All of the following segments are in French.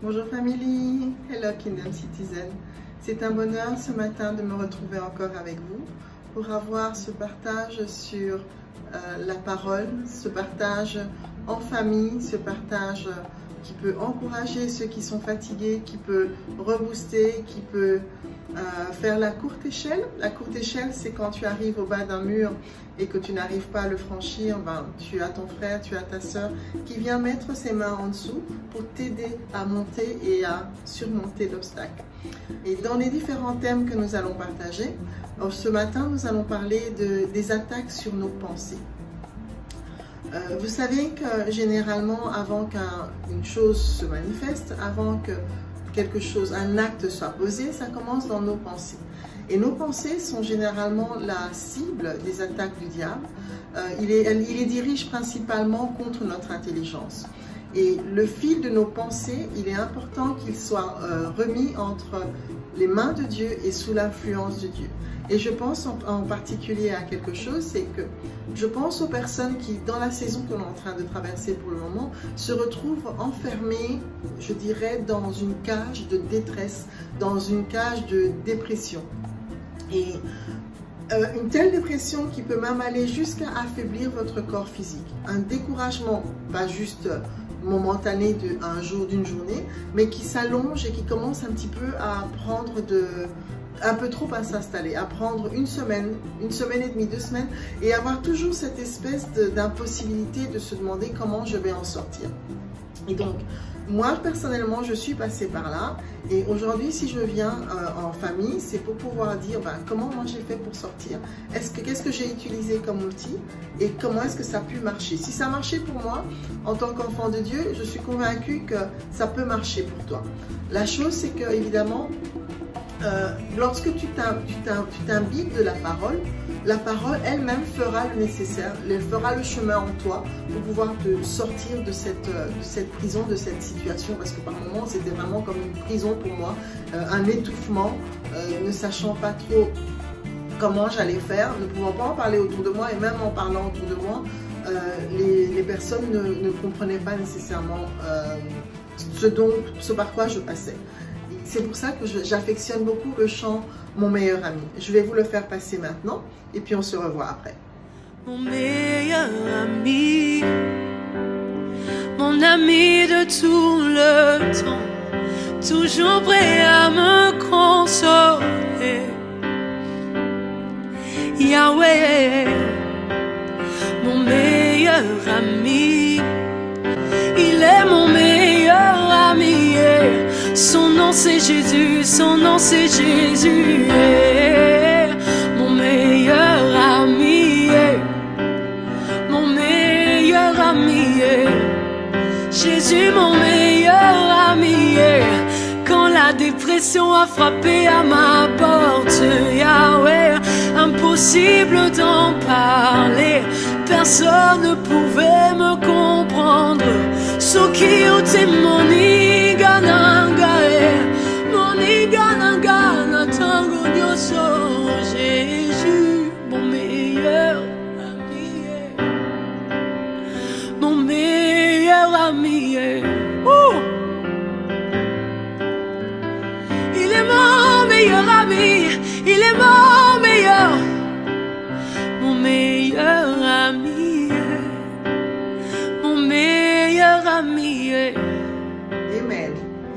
Bonjour family, hello Kingdom Citizen. C'est un bonheur ce matin de me retrouver encore avec vous pour avoir ce partage sur la parole, ce partage en famille, ce partage qui peut encourager ceux qui sont fatigués, qui peut rebooster, qui peut faire la courte échelle. La courte échelle, c'est quand tu arrives au bas d'un mur et que tu n'arrives pas à le franchir, ben, tu as ton frère, tu as ta soeur qui vient mettre ses mains en dessous pour t'aider à monter et à surmonter l'obstacle. Et dans les différents thèmes que nous allons partager, ce matin, nous allons parler des attaques sur nos pensées. Vous savez que généralement, avant qu'une chose se manifeste, avant que quelque chose, un acte soit posé, ça commence dans nos pensées. Et nos pensées sont généralement la cible des attaques du diable. Il les dirige principalement contre notre intelligence. Et le fil de nos pensées, il est important qu'il soit remis entre les mains de Dieu et sous l'influence de Dieu. Et je pense en particulier à quelque chose, c'est que je pense aux personnes qui, dans la saison que l'on est en train de traverser pour le moment, se retrouvent enfermées, je dirais, dans une cage de détresse, dans une cage de dépression. Et une telle dépression qui peut même aller jusqu'à affaiblir votre corps physique. Un découragement, pas juste momentané d'un jour, d'une journée, mais qui s'allonge et qui commence un petit peu à prendre un peu trop à s'installer, à prendre une semaine et demie, 2 semaines, et avoir toujours cette espèce d'impossibilité de se demander comment je vais en sortir. Et donc, moi, personnellement, je suis passée par là. Et aujourd'hui, si je viens en famille, c'est pour pouvoir dire comment moi j'ai fait pour sortir. Qu'est-ce que j'ai utilisé comme outil et comment est-ce que ça a pu marcher. Si ça a marché pour moi, en tant qu'enfant de Dieu, je suis convaincue que ça peut marcher pour toi. La chose, c'est que, évidemment, lorsque tu t'imbibes de la parole elle-même fera le nécessaire, elle fera le chemin en toi pour pouvoir te sortir de cette prison, de cette situation, parce que par moments c'était vraiment comme une prison pour moi, un étouffement, ne sachant pas trop comment j'allais faire, ne pouvant pas en parler autour de moi, et même en parlant autour de moi, les personnes ne comprenaient pas nécessairement ce par quoi je passais. C'est pour ça que j'affectionne beaucoup le chant « Mon meilleur ami ». Je vais vous le faire passer maintenant et puis on se revoit après. Mon meilleur ami, mon ami de tout le temps, toujours prêt à me consoler. Yahweh, mon meilleur ami, il est mon meilleur ami. Son nom c'est Jésus, son nom c'est Jésus. Mon meilleur ami, mon meilleur ami. Jésus mon meilleur ami. Quand la dépression a frappé à ma porte, Yahweh, impossible d'en parler. Personne ne pouvait me comprendre. Soki utemoni ganangae, moni ganangana tango nyoso. Jésus, mon meilleur ami, mon meilleur ami. Il est mon meilleur ami, il est mon meilleur ami, mon meilleur ami. Amen.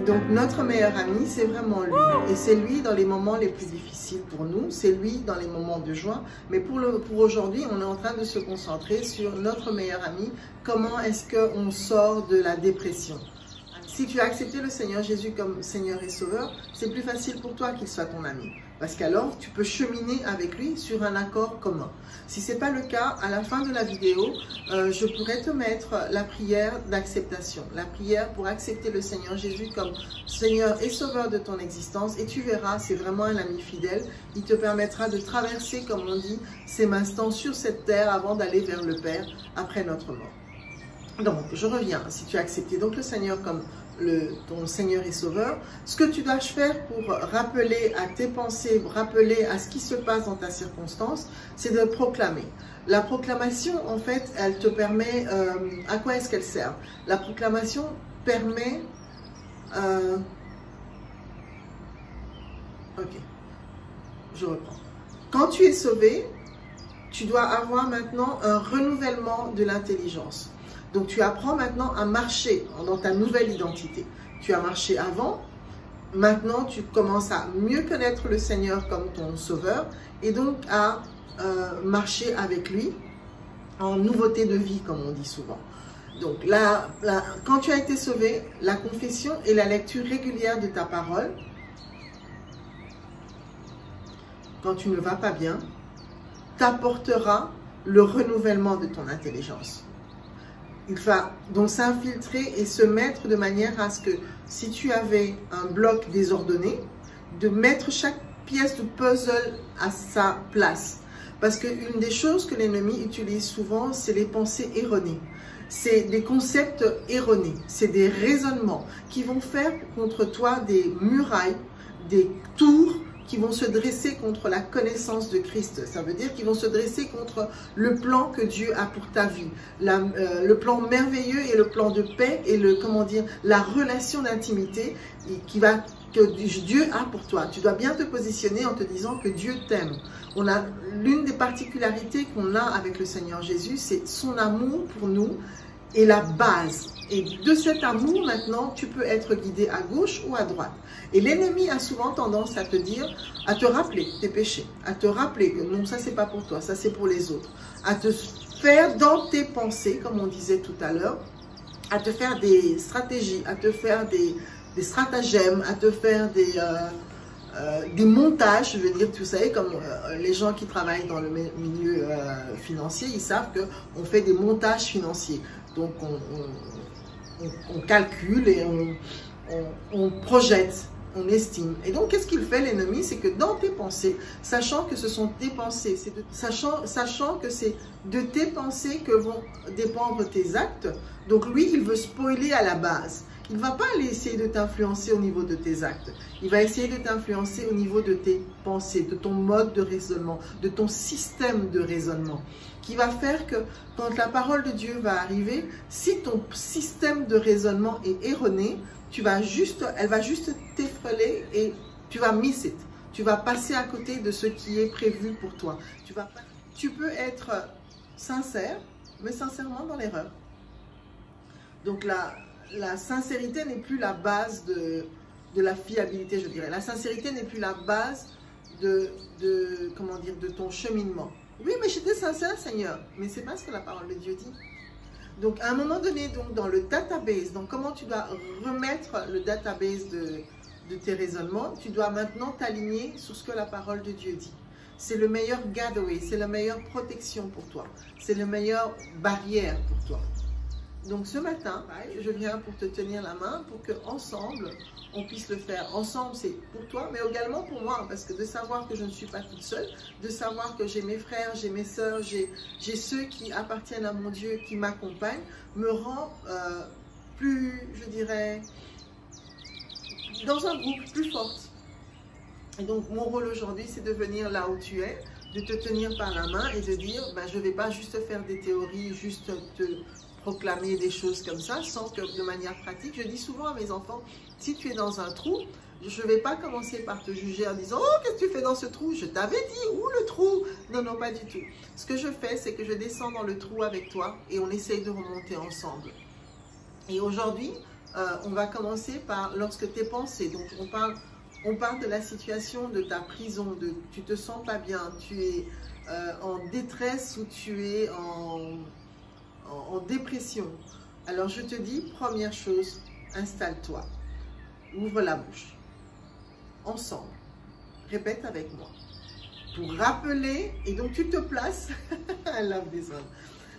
Donc notre meilleur ami, c'est vraiment lui. Et c'est lui dans les moments les plus difficiles pour nous, c'est lui dans les moments de joie. Mais pour aujourd'hui, on est en train de se concentrer sur notre meilleur ami. Comment est-ce qu'on sort de la dépression? Si tu as accepté le Seigneur Jésus comme Seigneur et Sauveur, c'est plus facile pour toi qu'il soit ton ami. Parce qu'alors, tu peux cheminer avec lui sur un accord commun. Si ce n'est pas le cas, à la fin de la vidéo, je pourrais te mettre la prière d'acceptation. La prière pour accepter le Seigneur Jésus comme Seigneur et Sauveur de ton existence. Et tu verras, c'est vraiment un ami fidèle. Il te permettra de traverser, comme on dit, ces instants sur cette terre avant d'aller vers le Père après notre mort. Donc, je reviens. Si tu as accepté donc le Seigneur comme ton Seigneur et Sauveur, ce que tu dois faire pour rappeler à tes pensées, rappeler à ce qui se passe dans ta circonstance, c'est de proclamer. La proclamation, en fait, elle te permet, à quoi est-ce qu'elle sert? La proclamation permet Ok, je reprends. Quand tu es sauvé, tu dois avoir maintenant un renouvellement de l'intelligence. Donc tu apprends maintenant à marcher dans ta nouvelle identité. Tu as marché avant, maintenant tu commences à mieux connaître le Seigneur comme ton sauveur et donc à marcher avec lui en nouveauté de vie, comme on dit souvent. Donc quand tu as été sauvé, la confession et la lecture régulière de ta parole, quand tu ne vas pas bien, t'apportera le renouvellement de ton intelligence. Il va donc s'infiltrer et se mettre de manière à ce que si tu avais un bloc désordonné, de mettre chaque pièce de puzzle à sa place. Parce qu'une des choses que l'ennemi utilise souvent, c'est les pensées erronées. C'est des concepts erronés, c'est des raisonnements qui vont faire contre toi des murailles, des tours qui vont se dresser contre la connaissance de Christ. Ça veut dire qu'ils vont se dresser contre le plan que Dieu a pour ta vie. Le plan merveilleux et le plan de paix et la relation d'intimité que Dieu a pour toi. Tu dois bien te positionner en te disant que Dieu t'aime. L'une des particularités qu'on a avec le Seigneur Jésus, c'est son amour pour nous est la base. Et de cet amour, maintenant, tu peux être guidé à gauche ou à droite. Et l'ennemi a souvent tendance à te rappeler tes péchés, à te rappeler que non, ça c'est pas pour toi, ça c'est pour les autres, à te faire dans tes pensées, comme on disait tout à l'heure, à te faire des stratégies, à te faire des stratagèmes, à te faire des montages, je veux dire, vous savez, comme les gens qui travaillent dans le milieu financier, ils savent qu'on fait des montages financiers. Donc, on calcule et on projette, on estime. Et donc, qu'est-ce qu'il fait, l'ennemi? C'est que dans tes pensées, sachant que ce sont tes pensées, sachant que c'est de tes pensées que vont dépendre tes actes, donc lui, il veut spoiler à la base. Il ne va pas aller essayer de t'influencer au niveau de tes actes. Il va essayer de t'influencer au niveau de tes pensées, de ton mode de raisonnement, de ton système de raisonnement. Qui va faire que quand la parole de Dieu va arriver, si ton système de raisonnement est erroné, elle va juste t'effreuler et tu vas miss it. Tu vas passer à côté de ce qui est prévu pour toi. Tu peux être sincère, mais sincèrement dans l'erreur. Donc la sincérité n'est plus la base de la fiabilité, je dirais. La sincérité n'est plus la base de ton cheminement. Oui, mais j'étais sincère, Seigneur. Mais c'est pas ce que la parole de Dieu dit. Donc, à un moment donné, dans le database, donc comment tu dois remettre le database de tes raisonnements, tu dois maintenant t'aligner sur ce que la parole de Dieu dit. C'est le meilleur gateway, c'est la meilleure protection pour toi. C'est la meilleure barrière pour toi. Donc ce matin, je viens pour te tenir la main pour qu'ensemble, on puisse le faire. Ensemble, c'est pour toi, mais également pour moi, parce que de savoir que je ne suis pas toute seule, de savoir que j'ai mes frères, j'ai mes sœurs, j'ai ceux qui appartiennent à mon Dieu, qui m'accompagnent, me rend plus, je dirais, dans un groupe plus forte. Et donc mon rôle aujourd'hui, c'est de venir là où tu es, de te tenir par la main et de dire, je ne vais pas juste faire des théories, juste te proclamer des choses comme ça, sans que de manière pratique, je dis souvent à mes enfants, si tu es dans un trou, je ne vais pas commencer par te juger en disant, oh, qu'est-ce que tu fais dans ce trou? Je t'avais dit, où le trou? Non, non, pas du tout. Ce que je fais, c'est que je descends dans le trou avec toi et on essaye de remonter ensemble. Et aujourd'hui, on va commencer par lorsque tes pensées, donc on parle de la situation de ta prison, tu te sens pas bien, tu es en détresse ou tu es en dépression. Alors je te dis, première chose, installe-toi, ouvre la bouche, ensemble, répète avec moi, pour rappeler, et donc tu te places, I love this one.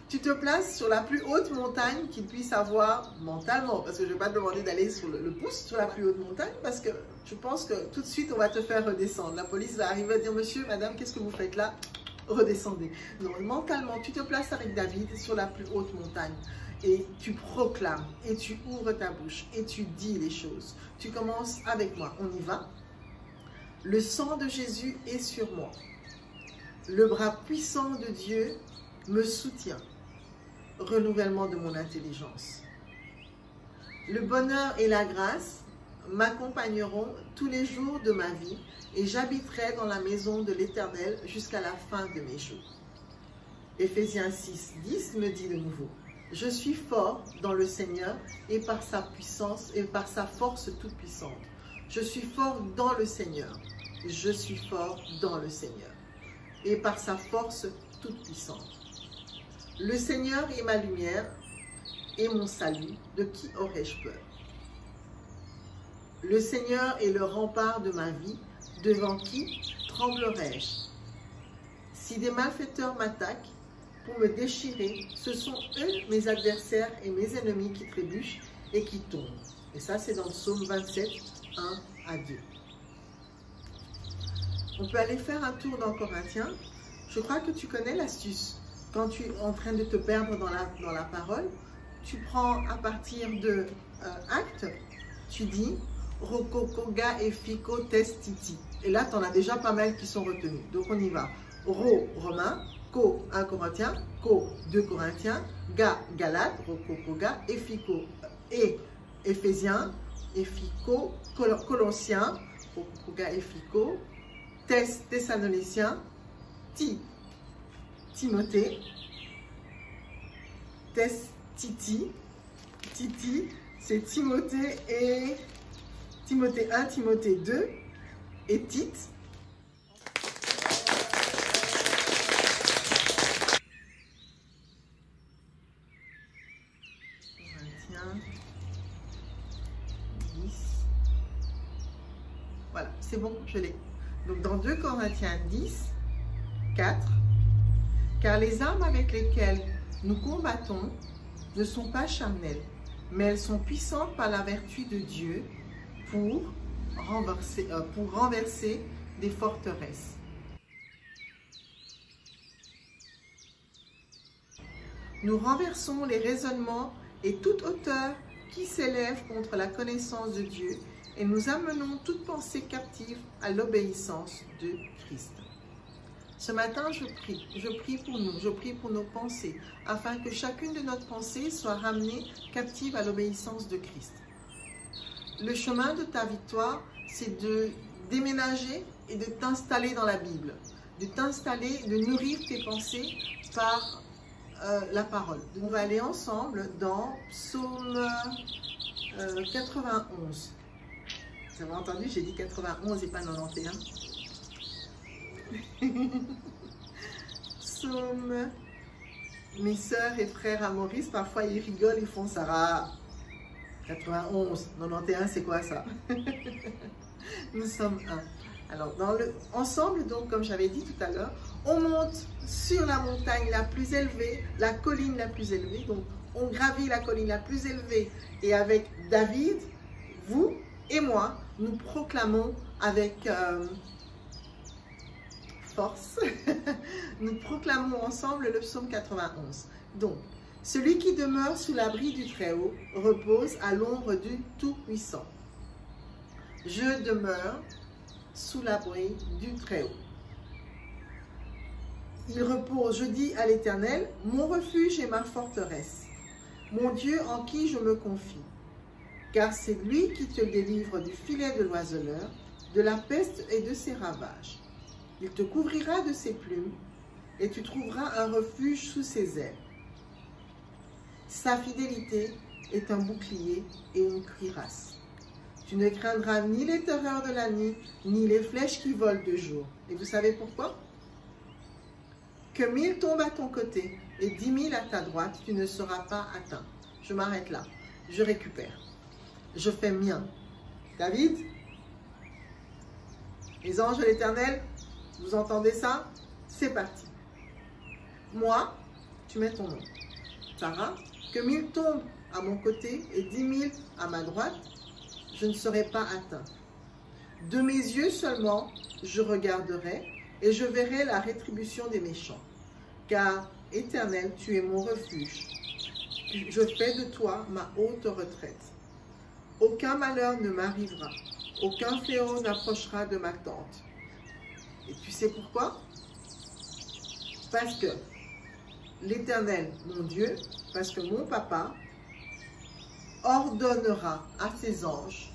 Tu te places sur la plus haute montagne qu'il puisse avoir mentalement, parce que je ne vais pas te demander d'aller sur le pouce sur la plus haute montagne, parce que je pense que tout de suite on va te faire redescendre. La police va arriver à dire, monsieur, madame, qu'est-ce que vous faites là? Redescendez. Non, mentalement, tu te places avec David sur la plus haute montagne et tu proclames et tu ouvres ta bouche et tu dis les choses. Tu commences avec moi, on y va. Le sang de Jésus est sur moi. Le bras puissant de Dieu me soutient. Renouvellement de mon intelligence. Le bonheur et la grâce m'accompagneront tous les jours de ma vie et j'habiterai dans la maison de l'Éternel jusqu'à la fin de mes jours. Éphésiens 6, 10 me dit de nouveau, « Je suis fort dans le Seigneur et par sa puissance et par sa force toute puissante. Je suis fort dans le Seigneur. Je suis fort dans le Seigneur et par sa force toute puissante. Le Seigneur est ma lumière et mon salut, de qui aurais-je peur? Le Seigneur est le rempart de ma vie, devant qui tremblerai-je? Si des malfaiteurs m'attaquent pour me déchirer, ce sont eux mes adversaires et mes ennemis qui trébuchent et qui tombent. Et ça, c'est dans le psaume 27, 1 à 2. On peut aller faire un tour dans Corinthiens. Je crois que tu connais l'astuce. Quand tu es en train de te perdre dans la parole, tu prends à partir de Actes, tu dis Roko, Koga et Fiko Testiti. Et là, tu en as déjà pas mal qui sont retenus. Donc, on y va. Ro, Romain, Ko, 1 Corinthiens, Ko, 2 Corinthiens, Ga, Galate, Roko, Koga, et Fiko, et Éphésiens, et Fiko, Colossiens, Roko, Koga, et Fiko, Thessaloniciens, Timothée, Titi, c'est Timothée et Timothée 1, Timothée 2 et Tite. Corinthiens 10. Voilà, c'est bon, je l'ai. Donc dans 2 Corinthiens 10, 4, car les armes avec lesquelles nous combattons ne sont pas charnelles, mais elles sont puissantes par la vertu de Dieu pour renverser des forteresses. Nous renversons les raisonnements et toute hauteur qui s'élève contre la connaissance de Dieu et nous amenons toute pensée captive à l'obéissance de Christ. Ce matin, je prie pour nous, je prie pour nos pensées, afin que chacune de notre pensée soit ramenée captive à l'obéissance de Christ. Le chemin de ta victoire, c'est de déménager et de t'installer dans la Bible, de t'installer, de nourrir tes pensées par la parole. On va aller ensemble dans Psaume 91. Vous avez entendu, j'ai dit 91 et pas 91. Psaume. Mes sœurs et frères à Maurice, parfois ils rigolent, ils font Sarah. 91, 91 c'est quoi ça? Nous sommes un. Alors ensemble, donc comme j'avais dit tout à l'heure, on monte sur la montagne la plus élevée, la colline la plus élevée. Donc on gravit la colline la plus élevée et avec David, vous et moi, nous proclamons avec force, nous proclamons ensemble le psaume 91. Donc, celui qui demeure sous l'abri du Très-Haut repose à l'ombre du Tout-Puissant. Je demeure sous l'abri du Très-Haut. Il repose, je dis à l'Éternel, mon refuge et ma forteresse, mon Dieu en qui je me confie. Car c'est lui qui te délivre du filet de l'oiseleur, de la peste et de ses ravages. Il te couvrira de ses plumes et tu trouveras un refuge sous ses ailes. Sa fidélité est un bouclier et une cuirasse. Tu ne craindras ni les terreurs de la nuit, ni les flèches qui volent de jour. Et vous savez pourquoi? Que 1000 tombent à ton côté et 10 000 à ta droite, tu ne seras pas atteint. Je m'arrête là. Je récupère. Je fais mien. David? Les anges de l'Éternel, vous entendez ça? C'est parti. Moi, tu mets ton nom. Sarah, que 1000 tombent à mon côté et 10 000 à ma droite, je ne serai pas atteint. De mes yeux seulement, je regarderai et je verrai la rétribution des méchants. Car, Éternel, tu es mon refuge. Je fais de toi ma haute retraite. Aucun malheur ne m'arrivera. Aucun fléau n'approchera de ma tente. Et tu sais pourquoi? Parce que l'Éternel, mon Dieu, parce que mon papa ordonnera à ses anges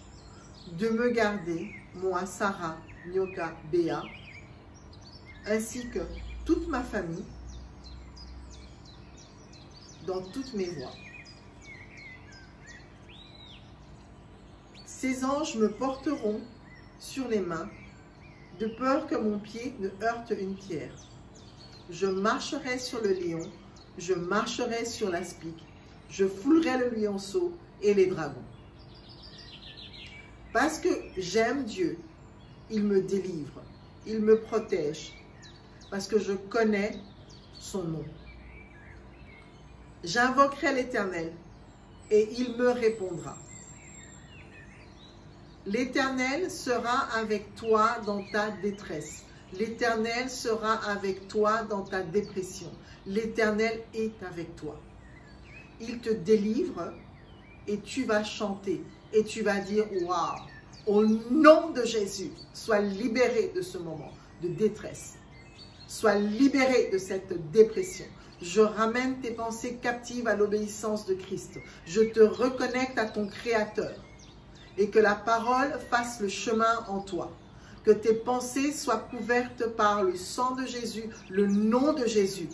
de me garder, moi, Sarah, Nyoka, Béa, ainsi que toute ma famille, dans toutes mes voies. Ces anges me porteront sur les mains, de peur que mon pied ne heurte une pierre. Je marcherai sur le lion, je marcherai sur l'aspic, je foulerai le lionceau et les dragons. Parce que j'aime Dieu, il me délivre, il me protège, parce que je connais son nom. J'invoquerai l'Éternel et il me répondra. L'Éternel sera avec toi dans ta détresse. L'Éternel sera avec toi dans ta dépression. L'Éternel est avec toi. Il te délivre et tu vas chanter et tu vas dire « Waouh !» Au nom de Jésus, sois libéré de ce moment de détresse. Sois libéré de cette dépression. Je ramène tes pensées captives à l'obéissance de Christ. Je te reconnecte à ton Créateur. Et que la parole fasse le chemin en toi. Que tes pensées soient couvertes par le sang de Jésus, le nom de Jésus.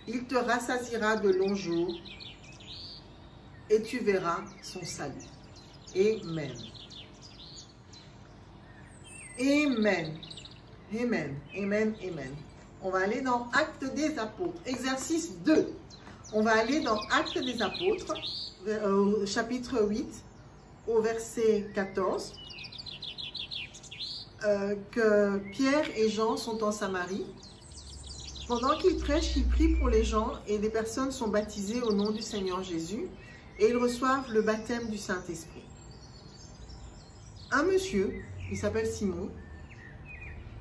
Il te rassasiera de longs jours et tu verras son salut. Amen. Amen. Amen. Amen. Amen. On va aller dans Actes des Apôtres. Exercice 2. On va aller dans Actes des Apôtres, chapitre 8, au verset 14, que Pierre et Jean sont en Samarie. Pendant qu'ils prêchent, ils prient pour les gens et les personnes sont baptisées au nom du Seigneur Jésus et ils reçoivent le baptême du Saint-Esprit. Un monsieur, il s'appelle Simon,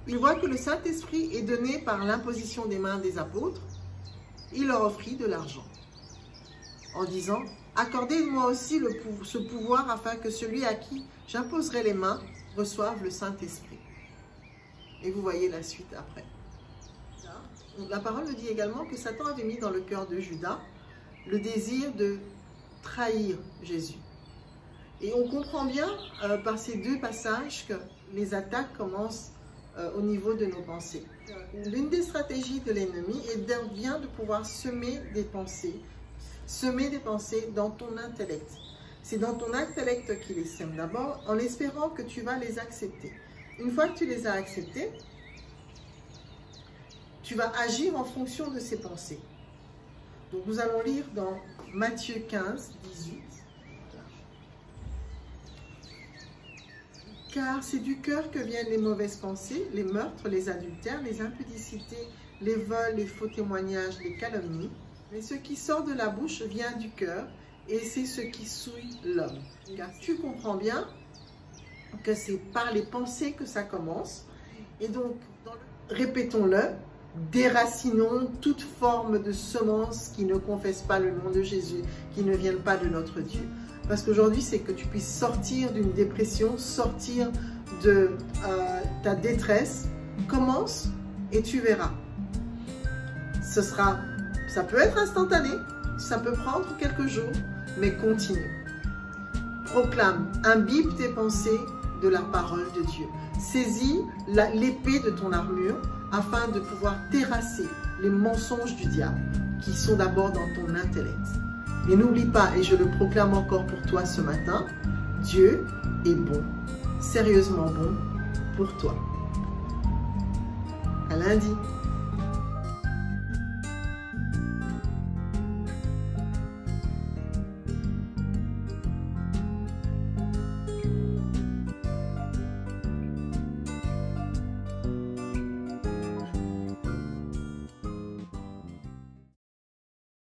il voit que le Saint-Esprit est donné par l'imposition des mains des apôtres. Il leur offrit de l'argent en disant « Accordez-moi aussi ce pouvoir afin que celui à qui j'imposerai les mains reçoive le Saint-Esprit. » Et vous voyez la suite après. La parole nous dit également que Satan avait mis dans le cœur de Judas le désir de trahir Jésus. Et on comprend bien par ces deux passages que les attaques commencent au niveau de nos pensées. L'une des stratégies de l'ennemi est bien de pouvoir semer des pensées dans ton intellect. C'est dans ton intellect qu'il les sème d'abord, en espérant que tu vas les accepter. Une fois que tu les as acceptées, tu vas agir en fonction de ces pensées. Donc nous allons lire dans Matthieu 15, 18. Car c'est du cœur que viennent les mauvaises pensées, les meurtres, les adultères, les impudicités, les vols, les faux témoignages, les calomnies. Mais ce qui sort de la bouche vient du cœur et c'est ce qui souille l'homme. Car tu comprends bien que c'est par les pensées que ça commence. Et donc, répétons-le, déracinons toute forme de semence qui ne confesse pas le nom de Jésus, qui ne vienne pas de notre Dieu. Parce qu'aujourd'hui, c'est que tu puisses sortir d'une dépression, sortir de ta détresse. Commence et tu verras. Ça peut être instantané, ça peut prendre quelques jours, mais continue. Proclame, imbibe tes pensées de la parole de Dieu. Saisis l'épée de ton armure afin de pouvoir terrasser les mensonges du diable qui sont d'abord dans ton intellect. Et n'oublie pas, et je le proclame encore pour toi ce matin, Dieu est bon, sérieusement bon pour toi. À lundi.